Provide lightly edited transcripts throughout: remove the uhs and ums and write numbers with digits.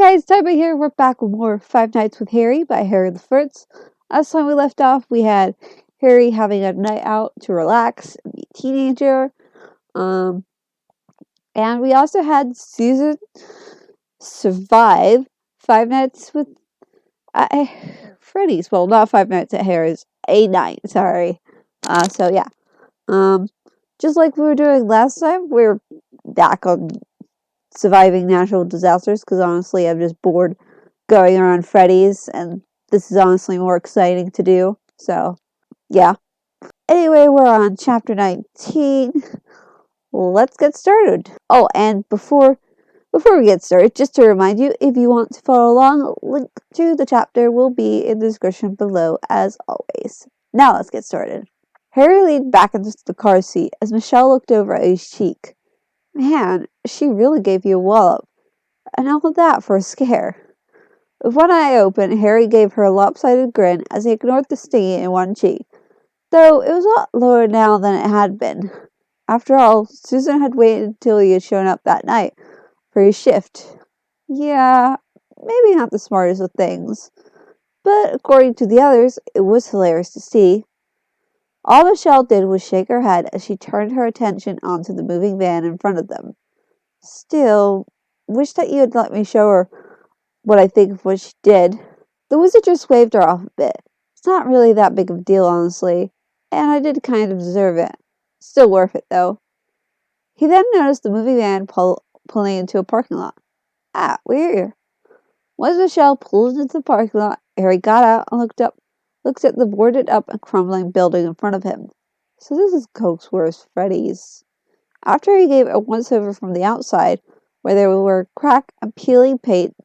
guys, Tighebo here. We're back with more Five Nights with Harry by Harry the First. Last time we left off, we had Harry having a night out to relax and be a teenager. And we also had Susan survive Five Nights with Freddy's. Well, not Five Nights at Harry's. A night, sorry. So yeah. Just like we were doing last time, we're back on surviving natural disasters because honestly I'm just bored going around Freddy's and this is honestly more exciting to do. So yeah. Anyway, we're on chapter 19. Let's get started. Oh, and before we get started, just to remind you, if you want to follow along, link to the chapter will be in the description below as always. Now let's get started. Harry leaned back into the car seat as Michelle looked over at his cheek. Man, she really gave you a wallop. And all of that for a scare. With one eye open, Harry gave her a lopsided grin as he ignored the stinging in one cheek, though it was a lot lower now than it had been. After all, Susan had waited until he had shown up that night for his shift. Yeah, maybe not the smartest of things, but according to the others, it was hilarious to see. All Michelle did was shake her head as she turned her attention onto the moving van in front of them. Still, wish that you had let me show her what I think of what she did. The wizard just waved her off a bit. It's not really that big of a deal, honestly, and I did kind of deserve it. Still worth it, though. He then noticed the moving van pulling into a parking lot. Ah, we're here. Once Michelle pulled into the parking lot, Harry got out and looked at the boarded up and crumbling building in front of him. So this is Cogsworth Freddy's. After he gave a once-over from the outside, where there were crack and peeling paint,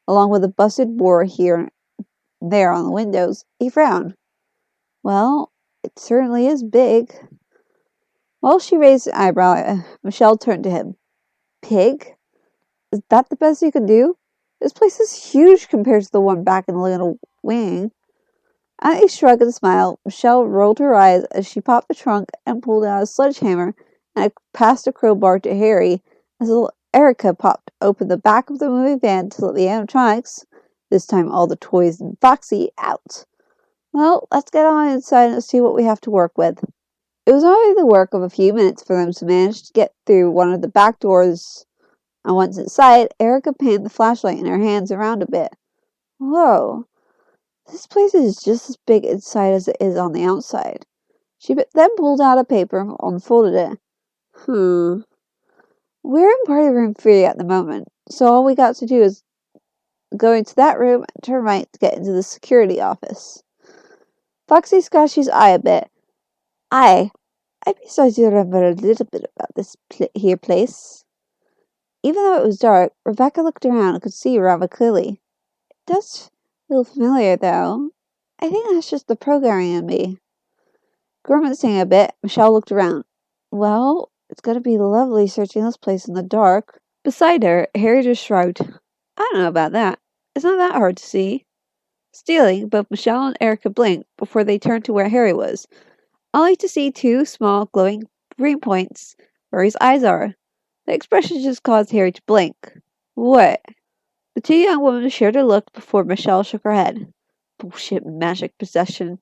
along with a busted board here and there on the windows, he frowned. Well, it certainly is big. While she raised an eyebrow, Michelle turned to him. Pig? Is that the best you can do? This place is huge compared to the one back in the little wing. At a shrug and smile, Michelle rolled her eyes as she popped the trunk and pulled out a sledgehammer and passed a crowbar to Harry as Erica popped open the back of the moving van to let the animatronics, this time all the toys and Foxy, out. Well, let's get on inside and see what we have to work with. It was only the work of a few minutes for them to manage to get through one of the back doors, and once inside, Erica panned the flashlight in her hands around a bit. Whoa. This place is just as big inside as it is on the outside. She then pulled out a paper and unfolded it. We're in party room 3 at the moment, so all we got to do is go into that room and turn right to get into the security office. Foxy scratched his eye a bit. I besides you remember a little bit about this here place. Even though it was dark, Rebecca looked around and could see rather clearly. It does feel familiar, though. I think that's just the programming in me. Grimacing a bit, Michelle looked around. Well, it's going to be lovely searching this place in the dark. Beside her, Harry just shrugged. I don't know about that. It's not that hard to see. Stealing, both Michelle and Erica blinked before they turned to where Harry was, only to see 2 small, glowing green points where his eyes are. The expression just caused Harry to blink. What? The 2 young women shared a look before Michelle shook her head. Bullshit magic possession.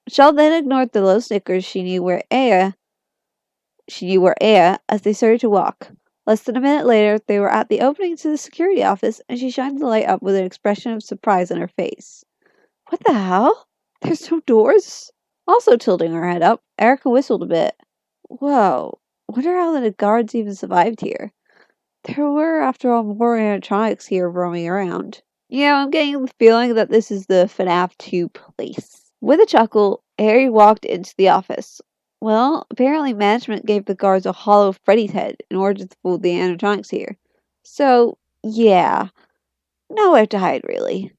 Michelle then ignored the low snickers she knew were Aya as they started to walk. Less than a minute later, they were at the opening to the security office, and she shined the light up with an expression of surprise on her face. What the hell? There's no doors? Also tilting her head up, Erica whistled a bit. Whoa, wonder how the guards even survived here. There were, after all, more animatronics here roaming around. Yeah, I'm getting the feeling that this is the FNAF 2 place. With a chuckle, Harry walked into the office. Well, apparently management gave the guards a hollow Freddy's head in order to fool the animatronics here. So, yeah, nowhere to hide, really.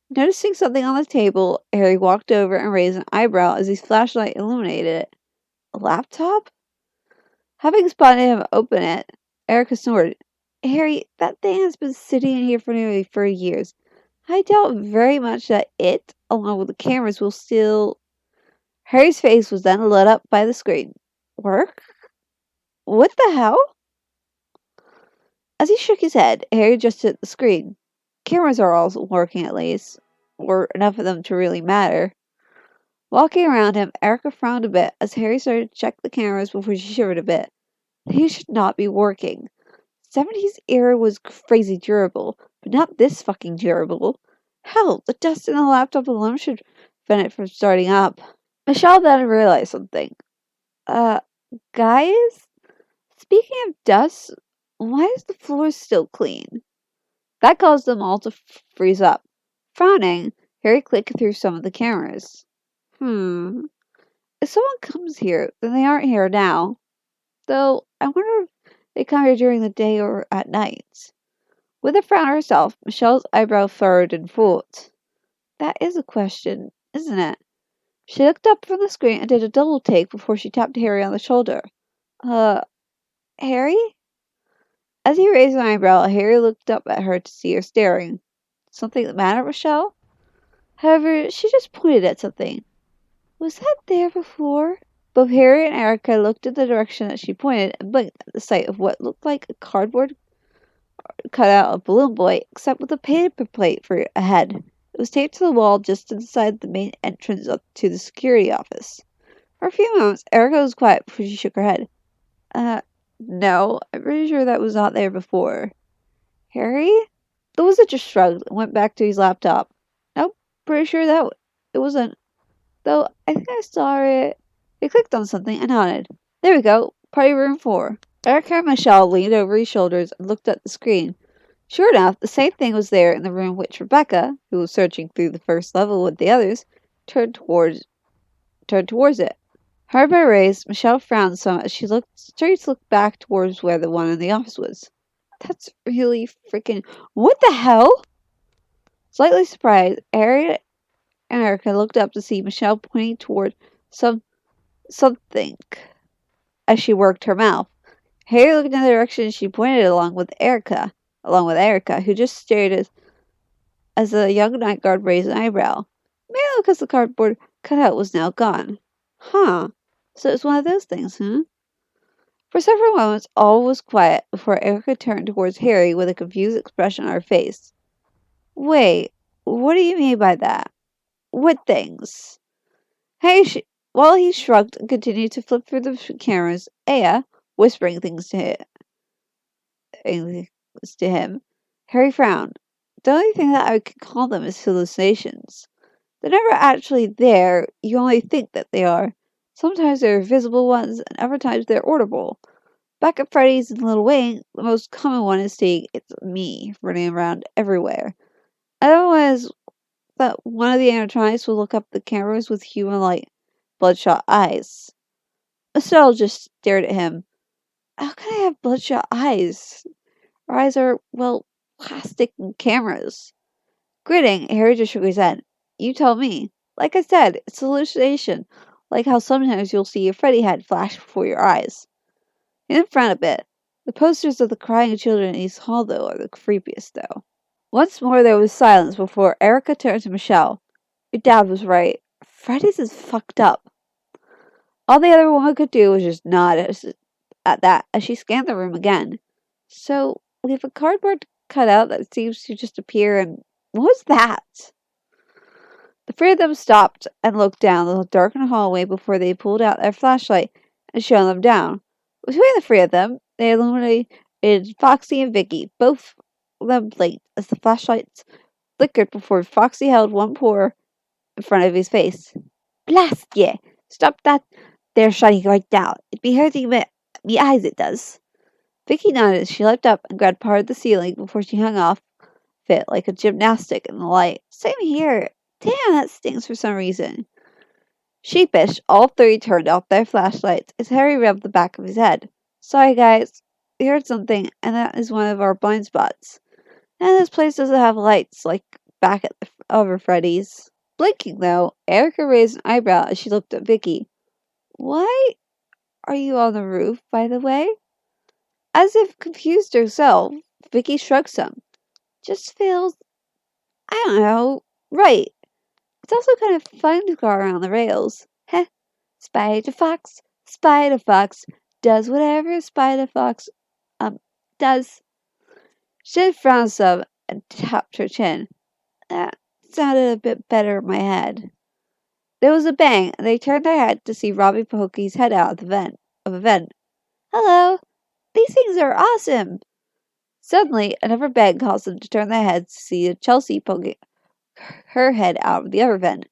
Noticing something on the table, Harry walked over and raised an eyebrow as his flashlight illuminated it. A laptop? Having spotted him open it, Erica snorted. Harry, that thing has been sitting in here for nearly 3 years. I doubt very much that it, along with the cameras, will still... Harry's face was then lit up by the screen. Work? What the hell? As he shook his head, Harry adjusted the screen. cameras are all working at least, or enough of them to really matter. Walking around him, Erica frowned a bit as Harry started to check the cameras before she shivered a bit. They should not be working. 70s era was crazy durable, but not this fucking durable. Hell, the dust in the laptop alone should prevent it from starting up. Michelle then realized something. Guys? Speaking of dust, why is the floor still clean? That caused them all to freeze up. Frowning, Harry clicked through some of the cameras. If someone comes here, then they aren't here now. Though, I wonder if they come here during the day or at night. With a frown herself, Michelle's eyebrow furrowed in thought. That is a question, isn't it? She looked up from the screen and did a double take before she tapped Harry on the shoulder. Harry? As he raised an eyebrow, Harry looked up at her to see her staring. Something the matter, Michelle? However, she just pointed at something. Was that there before? Both Harry and Erica looked in the direction that she pointed and blinked at the sight of what looked like a cardboard cutout of Balloon Boy, except with a paper plate for a head. It was taped to the wall just inside the main entrance up to the security office. For a few moments, Erica was quiet before she shook her head. No, I'm pretty sure that was not there before. Harry? The wizard just shrugged and went back to his laptop. Nope, pretty sure that it wasn't. Though, I think I saw it. He clicked on something and nodded. There we go, party room 4. Erica and Michelle leaned over his shoulders and looked at the screen. Sure enough, the same thing was there in the room which Rebecca, who was searching through the first level with the others, turned towards it. Her eyebrow raised, Michelle frowned some as she started to look back towards where the one in the office was. That's really freaking... What the hell? Slightly surprised, Harry and Erica looked up to see Michelle pointing toward something as she worked her mouth. Harry looked in the direction she pointed along with Erica, who just stared as the young night guard raised an eyebrow. Maybe because the cardboard cutout was now gone. Huh. So it's one of those things, huh? For several moments, all was quiet before Erica turned towards Harry with a confused expression on her face. Wait, what do you mean by that? What things? While he shrugged and continued to flip through the cameras, Aya, whispering things to him, Harry frowned. The only thing that I can call them is hallucinations. They're never actually there, you only think that they are. Sometimes they're visible ones, and other times they're audible. Back at Freddy's and Little Wing, the most common one is saying, "It's me," running around everywhere. Otherwise, that one of the animatronics will look up the cameras with human-like, bloodshot eyes. Estelle just stared at him. How can I have bloodshot eyes? Our eyes are, well, plastic cameras. Grinning, Harry just shook his head. You tell me. Like I said, it's a hallucination. Like how sometimes you'll see a Freddy head flash before your eyes. He then frowned a bit. The posters of the crying children in East Hall, though, are the creepiest, though. Once more there was silence before Erica turned to Michelle. Your dad was right. Freddy's is fucked up. All the other woman could do was just nod at that as she scanned the room again. So, we have a cardboard cutout that seems to just appear and... What was that? The three of them stopped and looked down the darkened hallway before they pulled out their flashlight and shone them down. Between the three of them, they illuminated Foxy and Vicky. Both of them blinked as the flashlights flickered before Foxy held one paw in front of his face. Blast ye! Stop that there shining right now. It be hurting me eyes, it does. Vicky nodded as she leapt up and grabbed part of the ceiling before she hung off it like a gymnastic in the light. Same here. Damn, that stings for some reason. Sheepish, all three turned off their flashlights as Harry rubbed the back of his head. Sorry, guys. We heard something, and that is one of our blind spots. And this place doesn't have lights like back at the other Freddy's. Blinking, though, Erica raised an eyebrow as she looked at Vicky. Why are you on the roof, by the way? As if confused herself, Vicky shrugged some. Just feels, I don't know, right. It's also kind of fun to go around the rails. Heh. Spider Fox does whatever Spider Fox, does. She frowned some and tapped her chin. That sounded a bit better in my head. There was a bang, and they turned their head to see Robbie poking his head out of a vent. Hello! These things are awesome! Suddenly, another bang caused them to turn their heads to see Chelsea poking her head out of the other vent.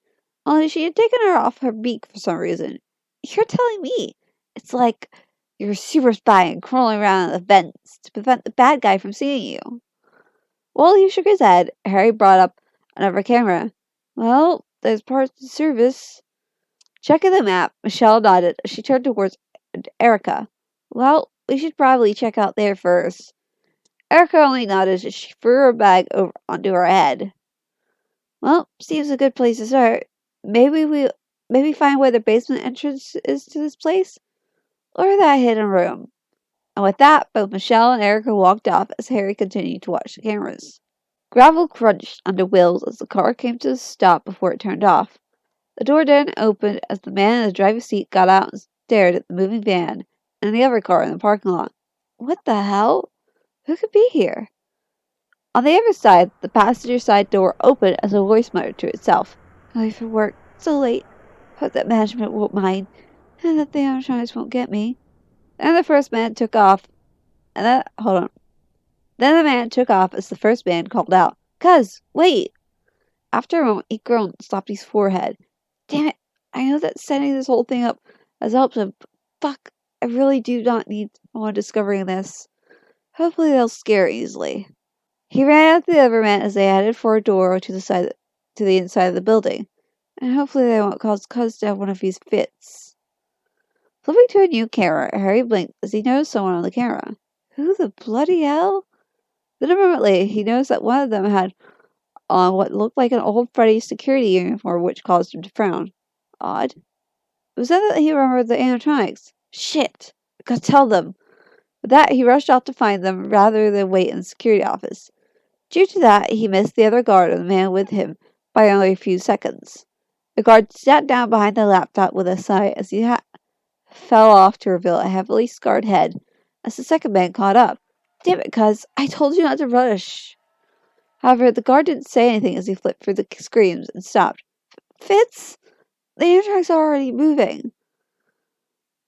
Only she had taken her off her beak for some reason. You're telling me it's like you're a super spy and crawling around the vents to prevent the bad guy from seeing you. While he shook his head, Harry brought up another camera. Well, there's parts of the service. Checking the map, Michelle nodded as she turned towards Erica. Well, we should probably check out there first. Erica only nodded as she threw her bag over onto her head. Well, seems a good place to start. Maybe find where the basement entrance is to this place? Or that hidden room. And with that, both Michelle and Erica walked off as Harry continued to watch the cameras. Gravel crunched under wheels as the car came to a stop before it turned off. The door then opened as the man in the driver's seat got out and stared at the moving van and the other car in the parking lot. What the hell? Who could be here? On the other side, the passenger side door opened as a voice muttered to itself. Late for work. So late. Hope that management won't mind. And that the animatronics won't get me. Then the first man took off. Then the man took off as the first man called out, Cuz, wait! After a moment, he groaned and stopped his forehead. Damn it, I know that setting this whole thing up has helped him, but fuck, I really do not need someone discovering this. Hopefully they'll scare easily. He ran after the other men as they headed for a door to the inside of the building, and hopefully they won't cause Cuz to have one of these fits. Flipping to a new camera, Harry blinked as he noticed someone on the camera. Who the bloody hell? Then a moment later, he noticed that one of them had on what looked like an old Freddy security uniform, which caused him to frown. Odd. It was then that he remembered the animatronics. Shit! I gotta tell them. With that, he rushed off to find them rather than wait in the security office. Due to that, he missed the other guard and the man with him by only a few seconds. The guard sat down behind the laptop with a sigh as he fell off to reveal a heavily scarred head as the second man caught up. Damn it, Cuz, I told you not to rush. However, the guard didn't say anything as he flipped through the screens and stopped. Fitz? The animatronics are already moving.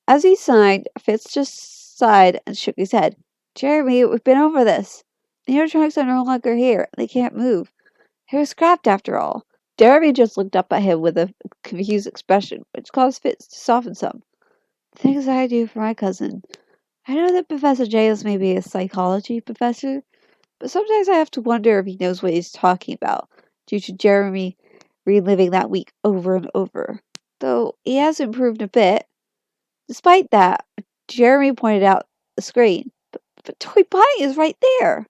As he sighed, Fitz just sighed and shook his head. Jeremy, we've been over this. The animatronics are no longer here. They can't move. They were scrapped after all. Jeremy just looked up at him with a confused expression, which caused Fitz to soften some. The things I do for my cousin. I know that Professor James may be a psychology professor, but sometimes I have to wonder if he knows what he's talking about, due to Jeremy reliving that week over and over. Though he has improved a bit. Despite that, Jeremy pointed out the screen. But Toy Bonnie is right there.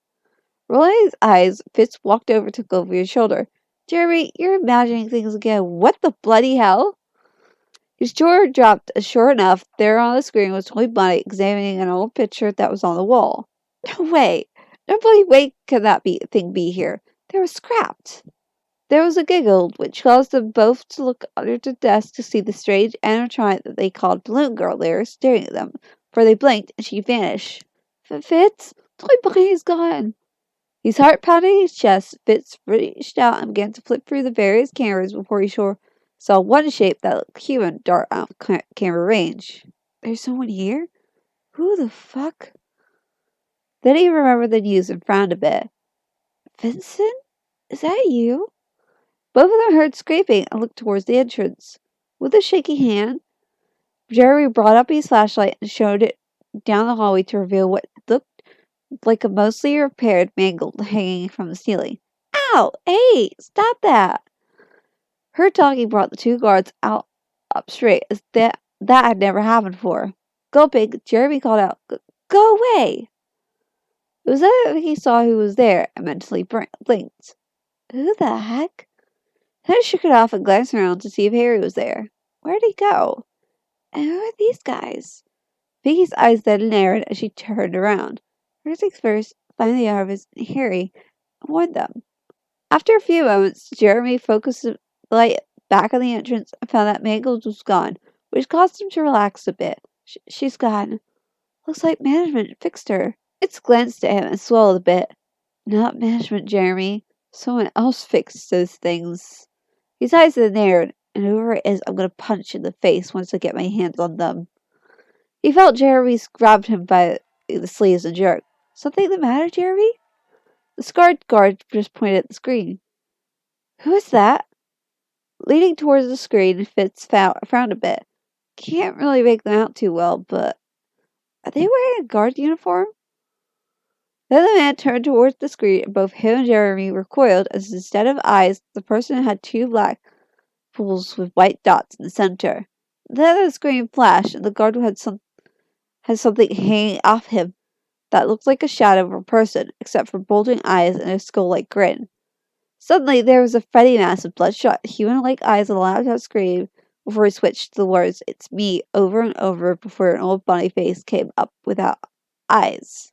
Rolling his eyes, Fitz walked over to go over his shoulder. Jeremy, you're imagining things again. What the bloody hell? His jaw dropped as sure enough, there on the screen was Toy Bonnie examining an old picture that was on the wall. No way! No bloody way can that thing be here. They were scrapped. There was a giggle, which caused them both to look under the desk to see the strange animatronic that they called Balloon Girl there staring at them, for they blinked and she vanished. Fitz, Toy Bonnie is gone. His heart pounding his chest, Fitz reached out and began to flip through the various cameras before he saw one shape that looked human dart out of camera range. There's someone here? Who the fuck? Then he remembered the news and frowned a bit. Vincent? Is that you? Both of them heard scraping and looked towards the entrance. With a shaky hand, Jerry brought up his flashlight and showed it down the hallway to reveal what looked like a mostly repaired mangle hanging from the ceiling. Ow! Hey! Stop that! Her talking brought the two guards out up straight, as that had never happened before. Gulping, Jeremy called out, Go away! It was then he saw who was there and mentally blinked. Who the heck? Then he shook it off and glanced around to see if Harry was there. Where'd he go? And who are these guys? Vicky's eyes then narrowed as she turned around. First things first, find the others, Harry, and warn them. After a few moments, Jeremy focused the light back on the entrance and found that Mangles was gone, which caused him to relax a bit. She's gone. Looks like management fixed her. Fitz glanced at him and swallowed a bit. Not management, Jeremy. Someone else fixed those things. His eyes are narrowed, and whoever it is, I'm gonna punch in the face once I get my hands on them. He felt Jeremy's grabbed him by the sleeves and jerked. Something the matter, Jeremy? The scarred guard just pointed at the screen. Who is that? Leaning towards the screen, Fitz frowned a bit. Can't really make them out too well, but are they wearing a guard uniform? Then the man turned towards the screen, and both him and Jeremy recoiled as instead of eyes, the person had two black pools with white dots in the center. Then the screen flashed, and the guard had something hanging off him that looked like a shadow of a person, except for bulging eyes and a skull-like grin. Suddenly, there was a Freddy mask with bloodshot, human-like eyes and a loud scream before he switched to the words, "It's me," over and over before an old bunny face came up without eyes.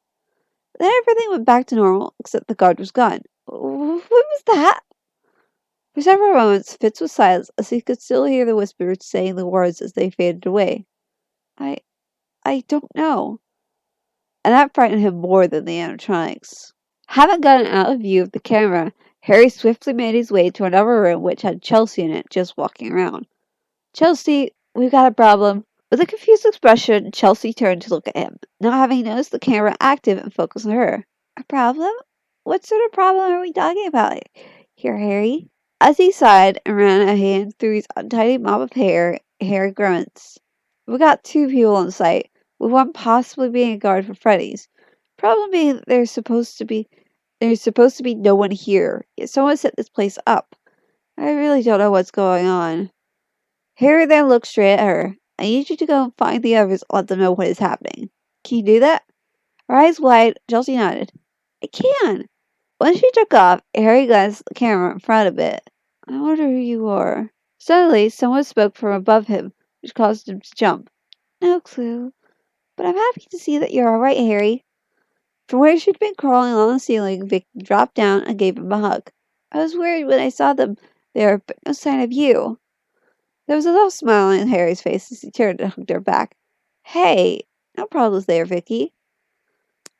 Then everything went back to normal, except the guard was gone. What was that? For several moments, Fitz was silent, as he could still hear the whispers saying the words as they faded away. I don't know. And that frightened him more than the animatronics. Having gotten out of view of the camera, Harry swiftly made his way to another room which had Chelsea in it, just walking around. Chelsea, we've got a problem. With a confused expression, Chelsea turned to look at him, not having noticed the camera active and focused on her. A problem? What sort of problem are we talking about here, Harry? As he sighed and ran a hand through his untidy mop of hair, Harry grunts. We got two people on site, with one possibly being a guard for Freddy's. Problem being that there's supposed to be no one here, yet someone set this place up. I really don't know what's going on. Harry then looked straight at her. I need you to go and find the others and let them know what is happening. Can you do that? Her eyes wide, Chelsea nodded. I can. When she took off, Harry glanced at the camera in front of it. I wonder who you are. Suddenly, someone spoke from above him, which caused him to jump. No clue. But I'm happy to see that you're all right, Harry. From where she'd been crawling along the ceiling, Vicky dropped down and gave him a hug. I was worried when I saw them there, but no sign of you. There was a little smile on Harry's face as he turned and hugged her back. Hey, no problems there, Vicky.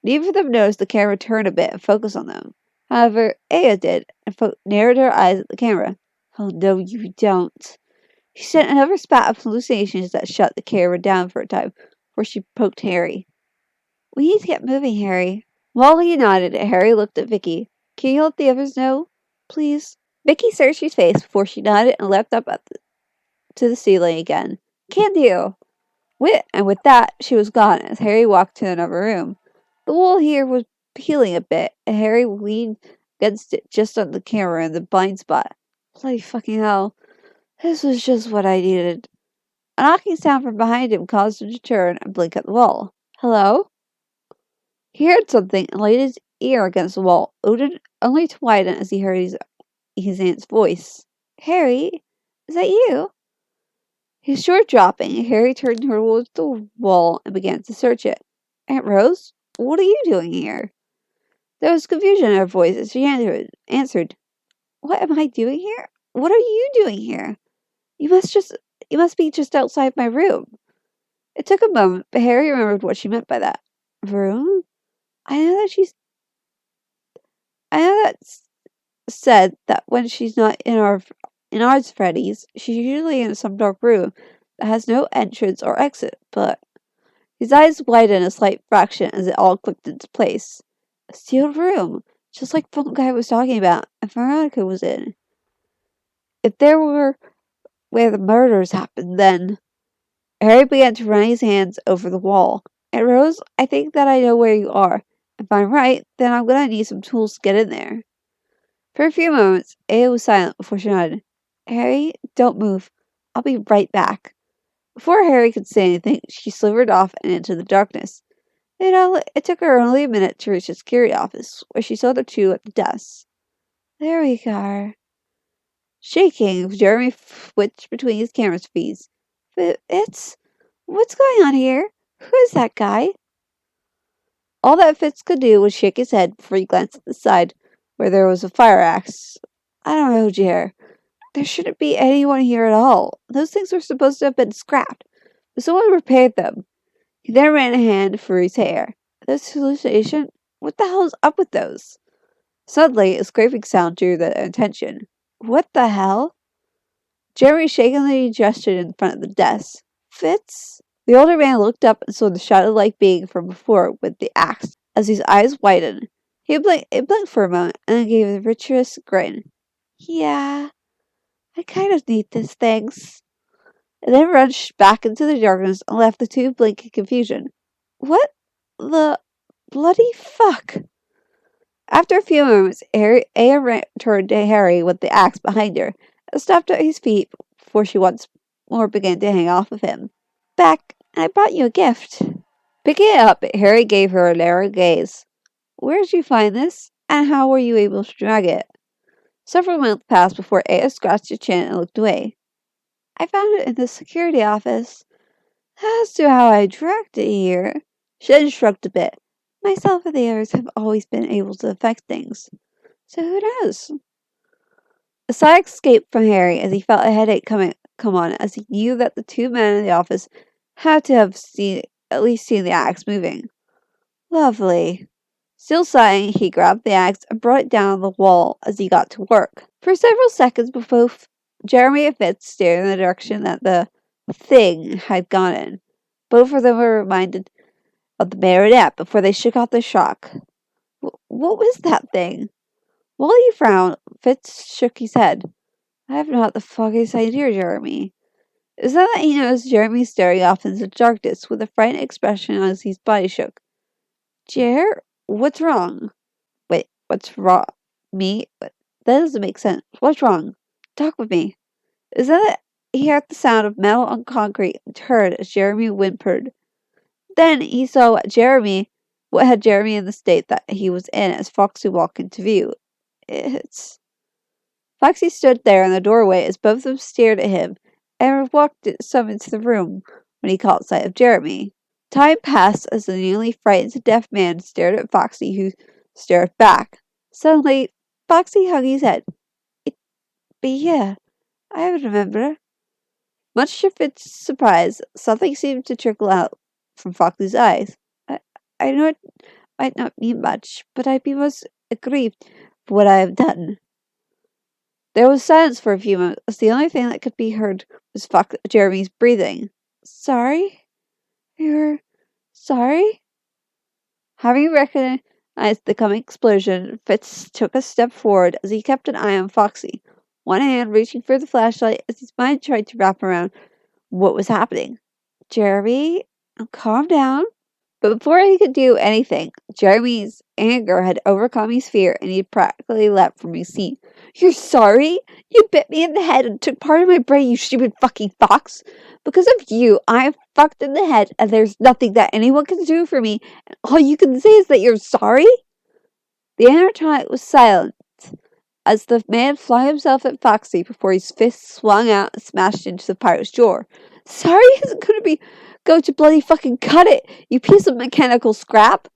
Neither of them noticed the camera turn a bit and focus on them. However, Aya did, and narrowed her eyes at the camera. Oh, no, you don't. She sent another spat of hallucinations that shut the camera down for a time before she poked Harry. We need to get moving, Harry. While he nodded, Harry looked at Vicky. Can you let the others know, please? Vicky searched his face before she nodded and leapt up to the ceiling again. Can do. And with that, she was gone as Harry walked to another room. The wall here was peeling a bit, and Harry leaned against it just on the camera in the blind spot. Bloody fucking hell. This was just what I needed. A knocking sound from behind him caused him to turn and blink at the wall. Hello? He heard something and laid his ear against the wall, only to widen as he heard his aunt's voice. Harry, is that you? His jaw dropping, Harry turned towards the wall and began to search it. Aunt Rose, what are you doing here? There was confusion in her voice as she answered. What am I doing here? What are you doing here? You must be just outside my room. It took a moment, but Harry remembered what she meant by that. Room? I know that said that when she's not in ours Freddy's, she's usually in some dark room that has no entrance or exit, but his eyes widened a slight fraction as it all clicked into place. A sealed room, just like the guy was talking about, and Veronica was in. If there were where the murders happened, then Harry began to run his hands over the wall. Aunt Rose, I think that I know where you are. If I'm right, then I'm gonna need some tools to get in there. For a few moments, Aya was silent before she nodded. Harry, don't move. I'll be right back. Before Harry could say anything, she slithered off and into the darkness. It took her only a minute to reach the security office, where she saw the two at the desk. There we are. Shaking, Jeremy switched between his camera feeds. What's going on here? Who is that guy? All that Fitz could do was shake his head before he glanced at the side, where there was a fire axe. I don't know, Jer. There shouldn't be anyone here at all. Those things were supposed to have been scrapped, but someone repaired them. He then ran a hand through his hair. This hallucination? What the hell is up with those? Suddenly, a scraping sound drew their attention. What the hell? Jeremy shakingly gestured in front of the desk. Fitz? The older man looked up and saw the shadow-like being from before with the axe. As his eyes widened, he blinked for a moment and then gave a virtuous grin. Yeah, I kind of need this, thanks. And then rushed back into the darkness and left the two blinking confusion. What the bloody fuck? After a few moments, Aya turned to Harry with the axe behind her and stopped at his feet before she once more began to hang off of him. Back, and I brought you a gift. Picking it up, Harry gave her a narrow gaze. Where did you find this, and how were you able to drag it? Several minutes passed before Aya scratched her chin and looked away. I found it in the security office. As to how I dragged it here, she then shrugged a bit. Myself and the others have always been able to affect things. So who knows? A sigh escaped from Harry as he felt a headache come on, as he knew that the two men in the office had to have at least seen the axe moving. Lovely. Still sighing, he grabbed the axe and brought it down the wall as he got to work. For several seconds, both Jeremy and Fitz stared in the direction that the thing had gone in. Both of them were reminded of the marionette before they shook off the shock. What was that thing? While he frowned, Fitz shook his head. I have not the foggiest idea, Jeremy. It was then that he noticed Jeremy staring off into the darkness with a frightened expression as his body shook. Jer, what's wrong? Wait, what's wrong? Me? That doesn't make sense. What's wrong? Talk with me. It was then that he heard the sound of metal on concrete and turned as Jeremy whimpered. Then he saw what had Jeremy in the state that he was in as Foxy walked into view. Foxy stood there in the doorway as both of them stared at him and walked some into the room when he caught sight of Jeremy. Time passed as the nearly frightened to death man stared at Foxy, who stared back. Suddenly, Foxy hung his head. It be yeah, I remember. Much to Fitz's surprise, something seemed to trickle out from Foxy's eyes. I know it might not mean much, but I be most aggrieved for what I have done. There was silence for a few moments, as the only thing that could be heard was Jeremy's breathing. Sorry? You're sorry? Having recognized the coming explosion, Fitz took a step forward as he kept an eye on Foxy, one hand reaching for the flashlight as his mind tried to wrap around what was happening. Jeremy, calm down. But before he could do anything, Jeremy's anger had overcome his fear and he had practically leapt from his seat. You're sorry? You bit me in the head and took part of my brain, you stupid fucking fox. Because of you, I am fucked in the head and there's nothing that anyone can do for me. And all you can say is that you're sorry? The animatronic was silent as the man flung himself at Foxy before his fist swung out and smashed into the pirate's jaw. Sorry isn't going to bloody fucking cut it, you piece of mechanical scrap.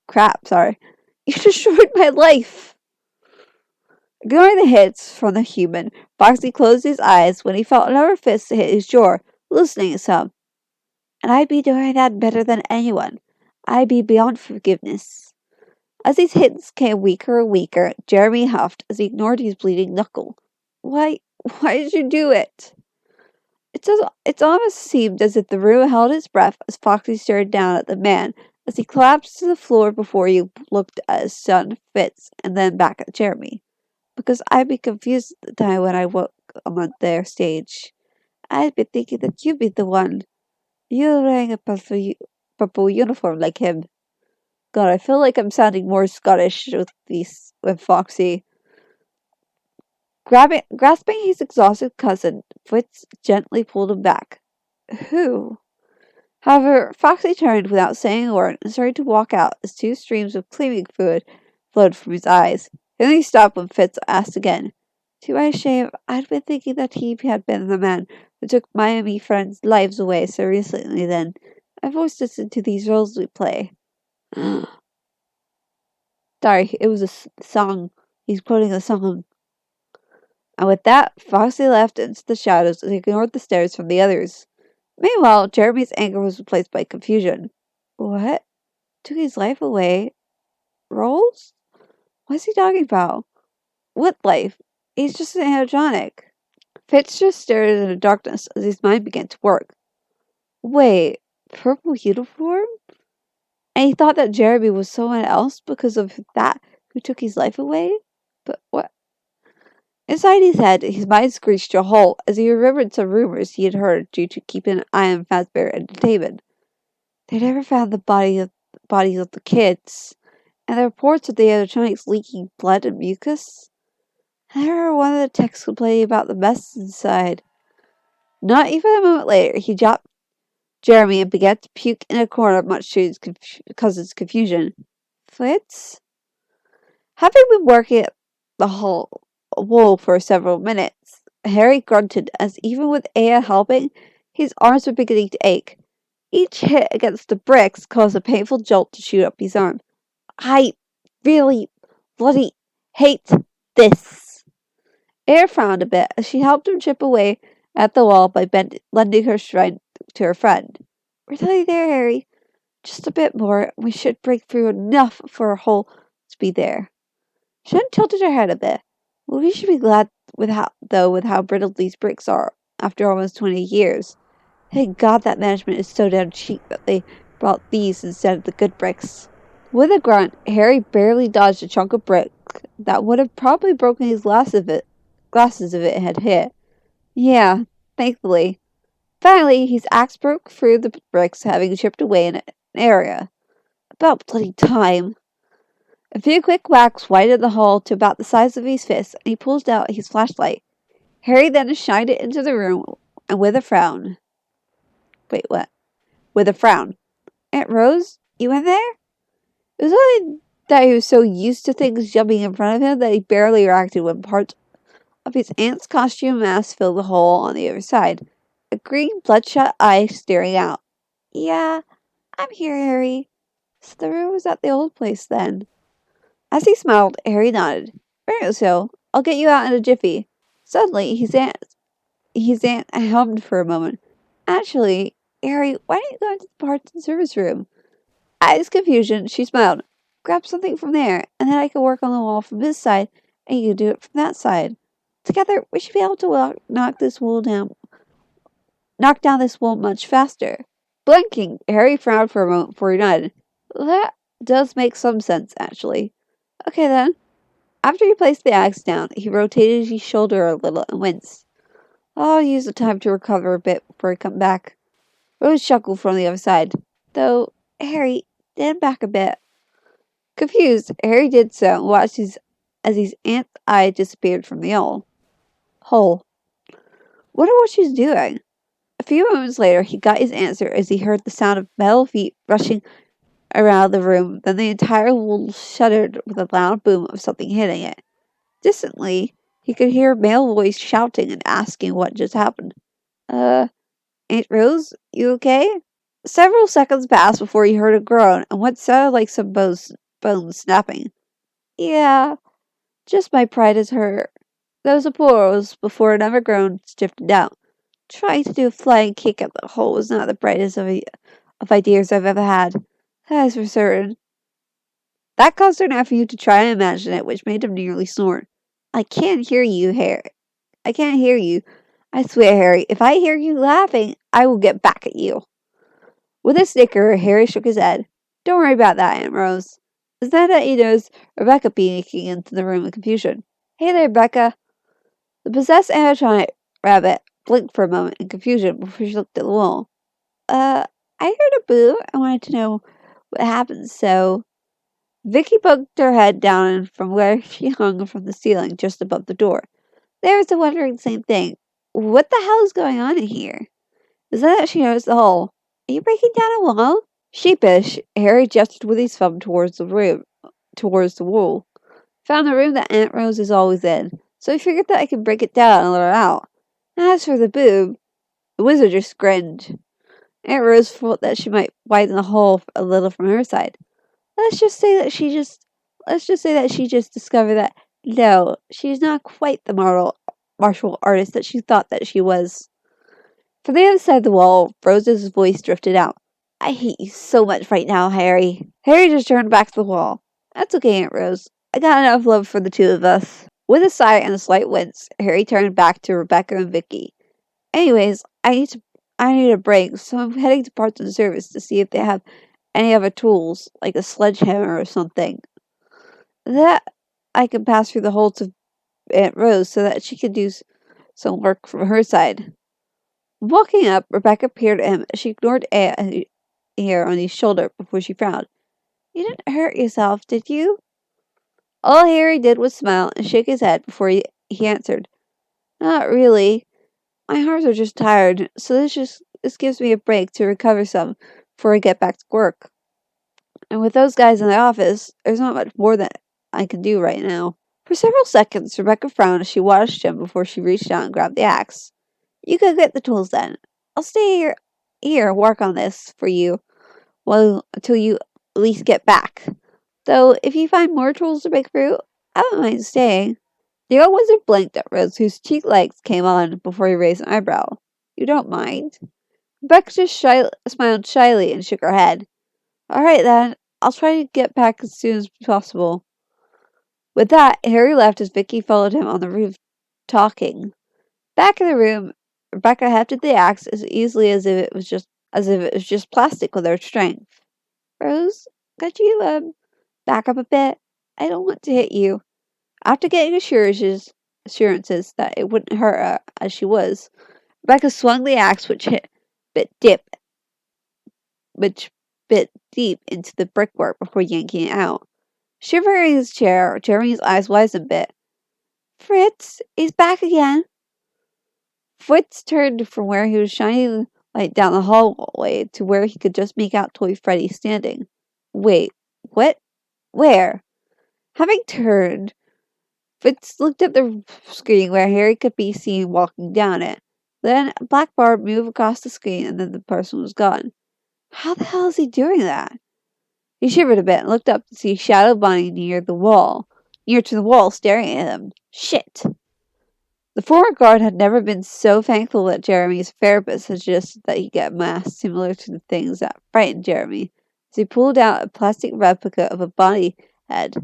Crap, sorry. You destroyed my life. Ignoring the hits from the human, Foxy closed his eyes when he felt another fist hit his jaw, loosening some. And I'd be doing that better than anyone. I'd be beyond forgiveness. As these hits came weaker and weaker, Jeremy huffed as he ignored his bleeding knuckle. Why did you do it? It almost seemed as if the room held its breath as Foxy stared down at the man as he collapsed to the floor before he looked at his son Fitz and then back at Jeremy. Because I'd be confused at the time when I walked on their stage. I'd be thinking that you'd be the one. You're wearing a purple uniform like him. God, I feel like I'm sounding more Scottish with Foxy. Grasping his exhausted cousin, Fitz gently pulled him back. Who? However, Foxy turned without saying a word and started to walk out as two streams of cleaning fluid flowed from his eyes. He only stopped when Fitz asked again. To my shame, I'd been thinking that he had been the man who took my and me friends' lives away so recently then. I've always listened to these roles we play. Sorry, it was a song. He's quoting a song. And with that, Foxy left into the shadows and ignored the stares from the others. Meanwhile, Jeremy's anger was replaced by confusion. What? Took his life away? Roles? What's he talking about? What life? He's just an animatronic. Fitz just stared into the darkness as his mind began to work. Wait, purple uniform? And he thought that Jeremy was someone else because of that who took his life away? But what? Inside his head, his mind screeched to a halt as he remembered some rumors he had heard due to keeping an eye on Fazbear Entertainment. They never found the bodies of the kids, and the reports of the animatronics leaking blood and mucus. I remember one of the texts complaining about the mess inside. Not even a moment later, he dropped Jeremy and began to puke in a corner, much to his cousin's confusion. Fritz? Having been working at the wall for several minutes, Harry grunted as even with Aya helping, his arms were beginning to ache. Each hit against the bricks caused a painful jolt to shoot up his arm. I really bloody hate this. Aya frowned a bit as she helped him chip away at the wall by lending her strength to her friend. We're nearly there, Harry. Just a bit more, and we should break through enough for a hole to be there. Shen tilted her head a bit. Well, we should be glad with how brittle these bricks are after almost 20 years. Thank God that management is so damn cheap that they brought these instead of the good bricks. With a grunt, Harry barely dodged a chunk of brick that would have probably broken his glasses if it had hit. Yeah, thankfully. Finally, his axe broke through the bricks, having chipped away in an area. About bloody time. A few quick whacks widened the hole to about the size of his fist, and he pulled out his flashlight. Harry then shined it into the room, and with a frown. Wait, what? With a frown. Aunt Rose, you in there? It was only that he was so used to things jumping in front of him that he barely reacted when parts of his aunt's costume mask filled the hole on the other side. A green, bloodshot eye staring out. Yeah, I'm here, Harry. So the room was at the old place then. As he smiled, Harry nodded. Very so. I'll get you out in a jiffy. Suddenly, his aunt hummed for a moment. Actually, Harry, why don't you go into the parts and service room? At his confusion, she smiled. Grab something from there, and then I can work on the wall from this side, and you can do it from that side. Together, we should be able to knock down this wall much faster. Blinking, Harry frowned for a moment before he nodded. That does make some sense, actually. Okay then. After he placed the axe down, he rotated his shoulder a little and winced. I'll use the time to recover a bit before I come back. Rose chuckled from the other side. Though, Harry, stand back a bit. Confused, Harry did so and watched as his aunt's eye disappeared from the hole. Wonder what she's doing. A few moments later, he got his answer as he heard the sound of metal feet rushing around the room. Then the entire wall shuddered with a loud boom of something hitting it. Distantly, he could hear a male voice shouting and asking what just happened. Aunt Rose, you okay? Several seconds passed before he heard a groan and what sounded like some bones snapping. Yeah, just my pride is hurt. Those applause before another groan drifted out. Trying to do a flying kick at the hole was not the brightest of ideas I've ever had. That is for certain. That caused her nephew to try and imagine it, which made him nearly snort. I can't hear you, Harry. I can't hear you. I swear, Harry, if I hear you laughing, I will get back at you. With a snicker, Harry shook his head. Don't worry about that, Aunt Rose. Instead, he noticed Rebecca peeking into the room in confusion. Hey there, Rebecca. The possessed animatronic rabbit blinked for a moment in confusion before she looked at the wall. I heard a boo. I wanted to know what happened, so... Vicky poked her head down from where she hung from the ceiling just above the door. There was the wondering same thing. What the hell is going on in here? Is that she noticed the hole? Are you breaking down a wall? Sheepish, Harry gestured with his thumb towards the wall. Found the room that Aunt Rose is always in, so he figured that I could break it down and let her out. As for the boob, the wizard just grinned. Aunt Rose thought that she might widen the hole a little from her side. Let's just say that she just discovered that no, she's not quite the martial artist that she thought that she was. From the other side of the wall, Rose's voice drifted out. I hate you so much right now, Harry. Harry just turned back to the wall. That's okay, Aunt Rose. I got enough love for the two of us. With a sigh and a slight wince, Harry turned back to Rebecca and Vicky. Anyways, I need a break, so I'm heading to parts and service to see if they have any other tools, like a sledgehammer or something. That I can pass through the hole to Aunt Rose so that she can do some work from her side. Walking up, Rebecca peered at him. She ignored Aunt hair on his shoulder before she frowned. You didn't hurt yourself, did you? All Harry did was smile and shake his head before he answered. Not really. My arms are just tired, so this gives me a break to recover some before I get back to work. And with those guys in the office, there's not much more that I can do right now. For several seconds, Rebecca frowned as she watched him before she reached out and grabbed the axe. You go get the tools then. I'll stay here and work on this for you until you at least get back. Though, if you find more tools to break through, I don't mind staying. The old wizard blinked at Rose, whose cheek legs came on before he raised an eyebrow. You don't mind? Rebecca just smiled shyly and shook her head. All right then, I'll try to get back as soon as possible. With that, Harry left as Vicky followed him on the roof, talking. Back in the room, Rebecca hefted the axe as easily as if it was just plastic with her strength. Rose, could you back up a bit? I don't want to hit you. After getting assurances that it wouldn't hurt her as she was, Rebecca swung the axe, which bit deep into the brickwork before yanking it out. Shivering in his chair, Jeremy's eyes widened a bit. Fritz, he's back again. Fritz turned from where he was shining the light down the hallway to where he could just make out Toy Freddy standing. Wait, what? Where? Having turned, Fritz looked at the screen where Harry could be seen walking down it. Then a black bar moved across the screen and then the person was gone. How the hell is he doing that? He shivered a bit and looked up to see Shadow Bonnie near to the wall, staring at him. Shit! The former guard had never been so thankful that Jeremy's therapist suggested that he get a mask similar to the things that frightened Jeremy, as he pulled out a plastic replica of a Bonnie head.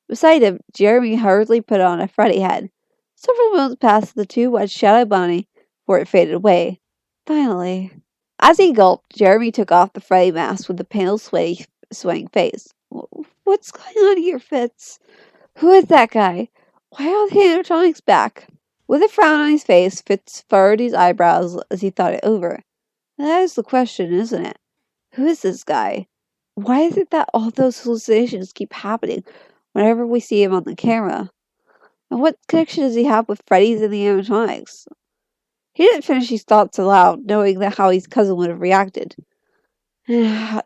Beside him, Jeremy hurriedly put on a Freddy head. Several moments passed the two watched Shadow Bonnie before it faded away. Finally. As he gulped, Jeremy took off the Freddy mask with a pale, swaying face. What's going on here, Fitz? Who is that guy? Why are the animatronics back? With a frown on his face, Fitz furrowed his eyebrows as he thought it over. That is the question, isn't it? Who is this guy? Why is it that all those hallucinations keep happening whenever we see him on the camera? And what connection does he have with Freddy's and the animatronics? He didn't finish his thoughts aloud, knowing that how his cousin would have reacted. And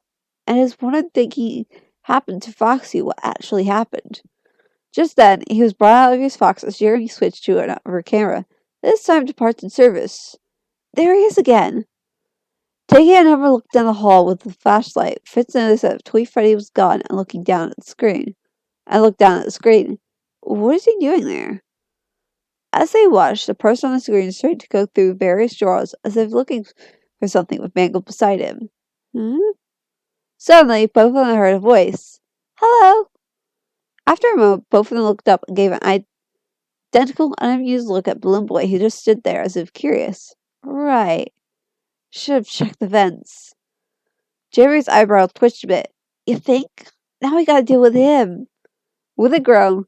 his one thinking happened to Foxy what actually happened. Just then, he was brought out of his fox as Jeremy switched to another camera, this time to parts and service. There he is again! Taking another look down the hall with the flashlight, Fitz noticed that Toy Freddy was gone and looked down at the screen. What is he doing there? As they watched, the person on the screen started to go through various drawers as if looking for something with Mangle beside him. Suddenly, both of them heard a voice. Hello! After a moment, both of them looked up and gave an identical, unamused look at Balloon Boy, who just stood there as if curious. Right. Should have checked the vents. Jerry's eyebrow twitched a bit. You think? Now we gotta deal with him. With a groan,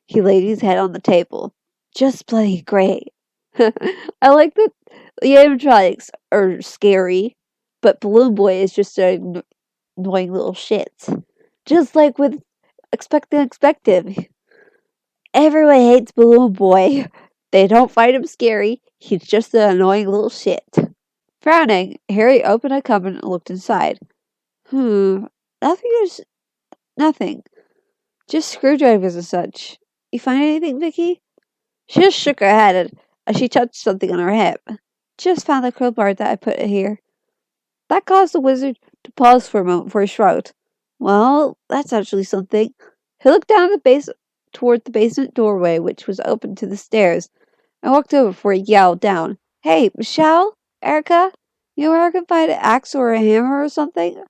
he laid his head on the table. Just bloody great. I like that the animatronics are scary, but Balloon Boy is just an annoying little shit. Just like with Expect the Unexpected. Everyone hates Balloon Boy. They don't find him scary. He's just an annoying little shit. Frowning, Harry opened a cupboard and looked inside. Nothing. Just screwdrivers and such. You find anything, Vicky? She just shook her head as she touched something on her hip. Just found the crowbar that I put here. That caused the wizard to pause for a moment before he shrugged. Well, that's actually something. He looked down toward the basement doorway, which was open to the stairs, and walked over before he yelled down. Hey, Michelle? Erica? You know where I can find an axe or a hammer or something?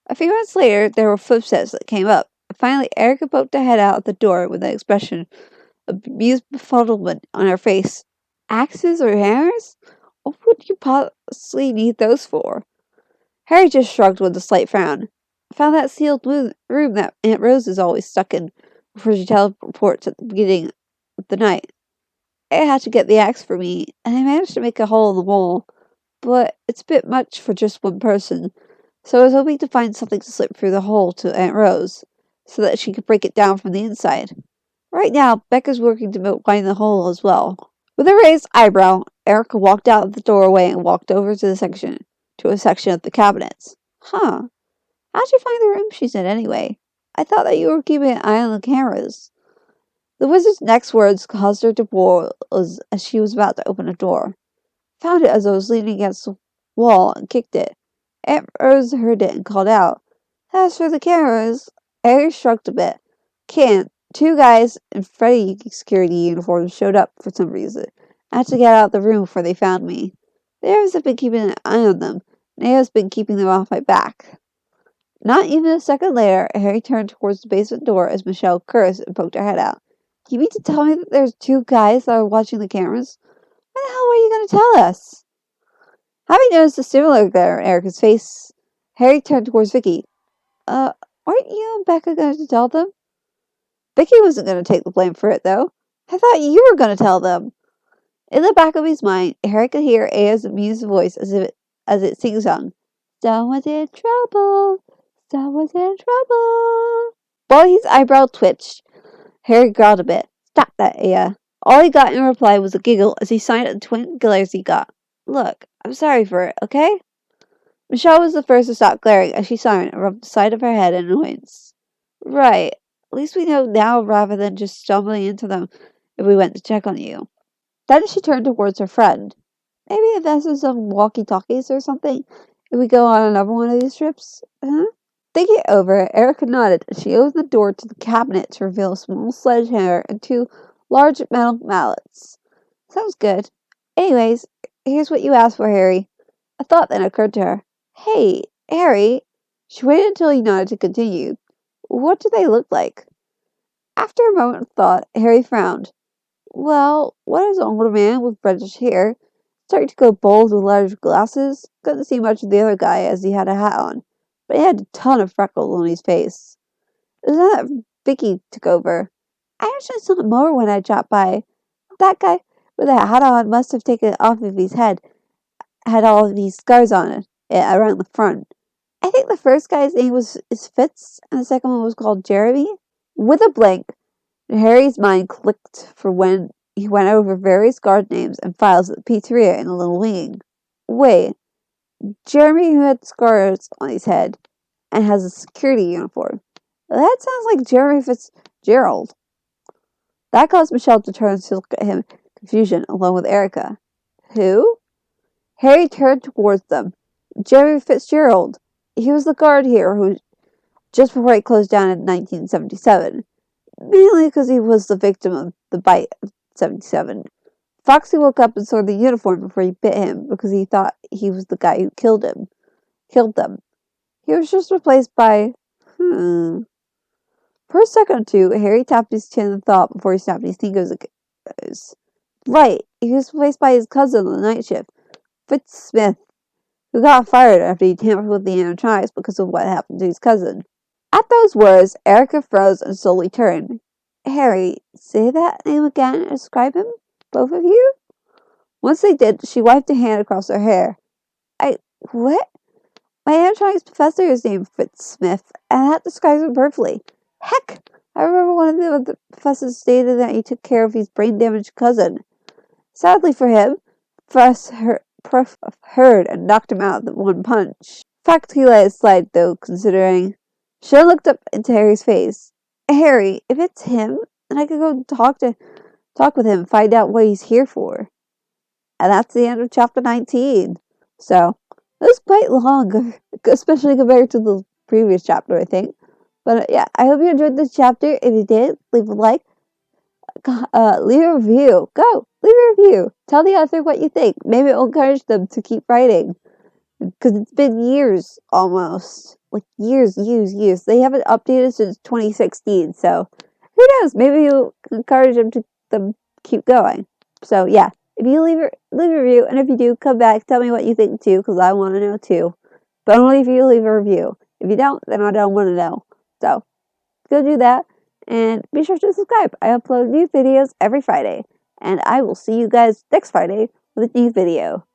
A few minutes later, there were footsteps that came up. Finally, Erica poked her head out the door with an expression of amused befuddlement on her face. Axes or hammers? What would you possibly need those for? Harry just shrugged with a slight frown. I found that sealed room that Aunt Rose is always stuck in before she teleports at the beginning of the night. I had to get the axe for me, and I managed to make a hole in the wall, but it's a bit much for just one person, so I was hoping to find something to slip through the hole to Aunt Rose, so that she could break it down from the inside. Right now, Becca's working to find the hole as well. With a raised eyebrow, Erica walked out of the doorway and walked over to a section of the cabinets. Huh. How'd you find the room she's in anyway? I thought that you were keeping an eye on the cameras. The wizard's next words caused her to pause as she was about to open a door. Found it as I was leaning against the wall and kicked it. Aunt Rose heard it and called out, As for the cameras, Harry shrugged a bit. Can't. Two guys in Freddy security uniforms showed up for some reason. I had to get out of the room before they found me. The others have been keeping an eye on them, and Aya's been keeping them off my back. Not even a second later, Harry turned towards the basement door as Michelle cursed and poked her head out. You mean to tell me that there's two guys that are watching the cameras? When the hell were you going to tell us? Having noticed a similar glare on Erica's face, Harry turned towards Vicky. Aren't you and Becca going to tell them? Vicky wasn't going to take the blame for it, though. I thought you were going to tell them. In the back of his mind, Harry could hear Aya's amused voice as it sing-sung. Someone's in trouble. Someone's in trouble. While his eyebrow twitched, Harry growled a bit. Stop that, Aya. All he got in reply was a giggle as he signed at the twin glares he got. Look, I'm sorry for it, okay? Michelle was the first to stop glaring as she sighed and rubbed the side of her head in annoyance. Right. At least we know now rather than just stumbling into them if we went to check on you. Then she turned towards her friend. Maybe invest in some walkie-talkies or something if we go on another one of these trips, huh? Thinking it over, Erica nodded as she opened the door to the cabinet to reveal a small sledgehammer and two large metal mallets. Sounds good. Anyways, here's what you asked for, Harry. A thought then occurred to her. Hey, Harry. She waited until he nodded to continue. What do they look like? After a moment of thought, Harry frowned. Well, one is an older man with reddish hair, starting to go bald with large glasses. Couldn't see much of the other guy as he had a hat on, but he had a ton of freckles on his face. It was then that Vicky took over. I actually saw more when I dropped by. That guy with the hat on must have taken it off of his head. Had all of these scars on it around the front. I think the first guy's name is Fitz, and the second one was called Jeremy. With a blink, Harry's mind clicked for when he went over various guard names and files at the pizzeria in a little wing. Wait, Jeremy who had scars on his head and has a security uniform. That sounds like Jeremy Fitzgerald. That caused Michelle to turn to look at him in confusion along with Erica. Who? Harry turned towards them. Jeremy Fitzgerald. He was the guard here who just before it closed down in 1977. Mainly because he was the victim of the bite of 77. Foxy woke up and saw the uniform before he bit him because he thought he was the guy who killed them. He was just replaced by... For a second or two, Harry tapped his chin in thought before he snapped his fingers. Right, he was replaced by his cousin on the night shift, Fitz Smith, who got fired after he tampered with the animatronics because of what happened to his cousin. At those words, Erica froze and slowly turned. Harry, say that name again and describe him? Both of you? Once they did, she wiped a hand across her hair. What? My animatronics professor is named Fitz Smith, and that describes him perfectly. Heck, I remember one of the professors stated that he took care of his brain-damaged cousin. Sadly for him, Prof heard and knocked him out with one punch. Fact he let it slide, though, considering. She looked up into Harry's face. Harry, if it's him, then I could go talk with him and find out what he's here for. And that's the end of chapter 19. So, it was quite long, especially compared to the previous chapter, I think. But yeah, I hope you enjoyed this chapter. If you did, leave a like. Leave a review. Go! Leave a review. Tell the author what you think. Maybe it will encourage them to keep writing. because it's been years almost. Like years. They haven't updated since 2016, so who knows? Maybe you'll encourage them keep going. So yeah, if you leave a review, and if you do, come back, tell me what you think too, because I want to know too. But only if you leave a review. If you don't, then I don't want to know. So go do that, and be sure to subscribe. I upload new videos every Friday, and I will see you guys next Friday with a new video.